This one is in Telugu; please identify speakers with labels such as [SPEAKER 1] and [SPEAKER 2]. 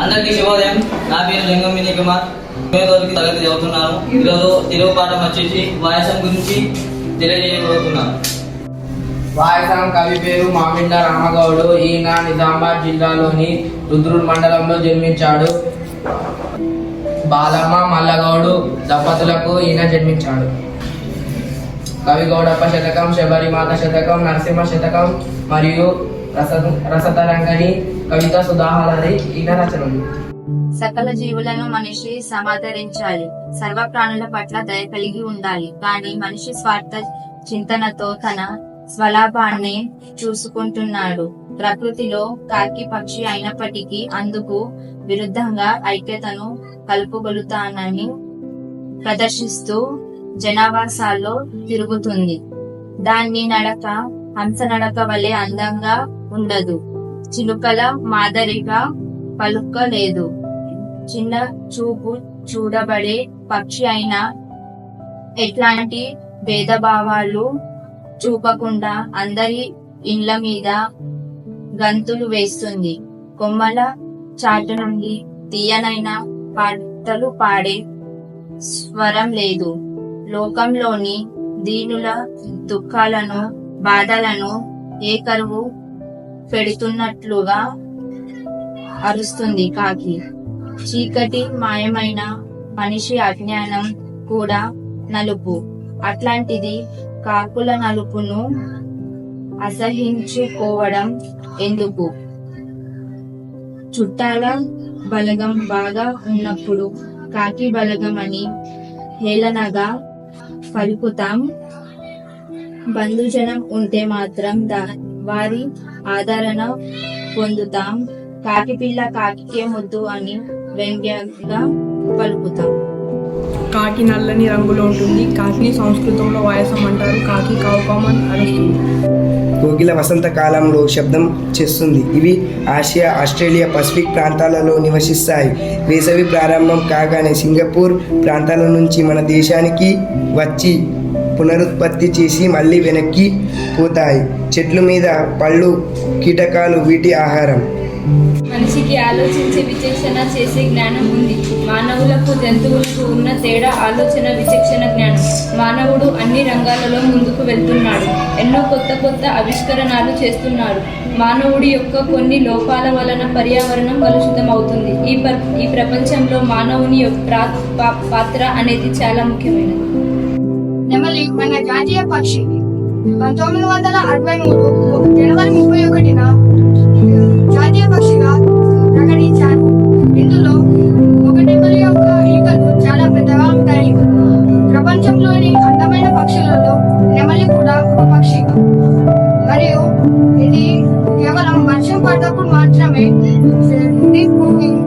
[SPEAKER 1] అందరికీ శుభోదయం. నా పేరు లింగం వినయ్ కుమార్. తరగతి చదువుతున్నాను. ఈరోజు తెలుగు పాఠం వచ్చేసి వాయసం గురించి తెలియజేయబోతున్నాను.
[SPEAKER 2] వాయసం కవి పేరు మామిండ రామగౌడు. ఈయన నిజామాబాద్ జిల్లాలోని రుద్రూర్ మండలంలో జన్మించాడు. బాలమ్మ మల్లగౌడు దంపతులకు ఈయన జన్మించాడు. కవి గౌడప్ప శతకం, శబరిమాత శతకం, నరసింహ శతకం మరియు రసతరంగని, కవిత సుధాహాలరి ఈయన రచనలు.
[SPEAKER 3] సకల జీవులను మనిషి సమాదరించాలి. సర్వ ప్రాణుల పట్ల దయ కలిగి ఉండాలి. కానీ మనిషి స్వార్థ చింతనతో తన స్వలాభాన్ని చూసుకుంటున్నాడు. ప్రకృతిలో కాకి పక్షి అయినప్పటికీ అందుకు విరుద్ధంగా ఐక్యతను కలుపుగొలుతానని ప్రదర్శిస్తూ జనావాసాల్లో తిరుగుతుంది. దాన్ని నడక హంస నడక వలె అందంగా ఉండదు. చిలుకల మాదిరిగా పలుకలేదు. చిన్న చూపు చూడబడే పక్షి అయినా ఎట్లాంటి భేదభావాలు చూపకుండా అందరి ఇండ్ల మీద గంతులు వేస్తుంది. కొమ్మల చాటు నుండి తీయనైన పాటలు పాడే స్వరం లేదు. లోకంలోని దీనుల దుఃఖాలను బాధలను ఏ కరువు పెడుతున్నట్లుగా అరుస్తుంది కాకి. చీకటి మాయమైన మనిషి అజ్ఞానం కూడా నలుపు. అట్లాంటిది కాకుల నలుపును అసహించుకోవడం ఎందుకు? చుట్టాల బలగం బాగా ఉన్నప్పుడు కాకి బలగం అని హేళనగా పలుకుతాం. బంధుజనం ఉంటే మాత్రం వారి ఆదరణ పొందుతాం. కాకి పిల్ల కాకికే ముద్దు అని వ్యంగ్యంగా పలుకుతాం.
[SPEAKER 4] కాకి నల్లని రంగులో ఉంటుంది. కాకిని సంస్కృతంలో వాయసం అంటారు. కాకి కౌకమని అరుస్తుంది.
[SPEAKER 5] కోకిల వసంతకాలంలో శబ్దం చేస్తుంది. ఇవి ఆసియా, ఆస్ట్రేలియా, పసిఫిక్ ప్రాంతాలలో నివసిస్తాయి. వేసవి ప్రారంభం కాగానే సింగపూర్ ప్రాంతాల నుంచి మన దేశానికి వచ్చి పునరుత్పత్తి చేసి మళ్ళీ వెనక్కి పోతాయి. చెట్ల మీద పళ్ళు, కీటకాలు వీటి ఆహారం.
[SPEAKER 6] మనిషికి ఆలోచించి విచక్షణ చేసే జ్ఞానం ఉంది. మానవులకు జంతువులకు ఉన్న తేడా ఆలోచన విచక్షణ జ్ఞానం. మానవుడు అన్ని రంగాలలో ముందుకు వెళ్తున్నాడు. ఎన్నో కొత్త కొత్త ఆవిష్కరణలు చేస్తున్నాడు. మానవుడి యొక్క కొన్ని లోపాల వలన పర్యావరణం కలుషితం అవుతుంది. ఈ ప్రపంచంలో మానవుని యొక్క పాత్ర అనేది చాలా ముఖ్యమైనది.
[SPEAKER 7] నెమలి మన జాతీయ పక్షి. 1963 జనవరి 31న జాతీయ పక్షిగా ప్రకటించారు. ఇందులో ఒక నెమలి యొక్క ఈకలు చాలా పెద్దగా ఉంటాయి. ప్రపంచంలోని అందమైన పక్షులలో నెమలి కూడా ఒక పక్షి. మరియు ఇది కేవలం వర్షం పడ్డప్పుడు మాత్రమే డీప్ మూవింగ్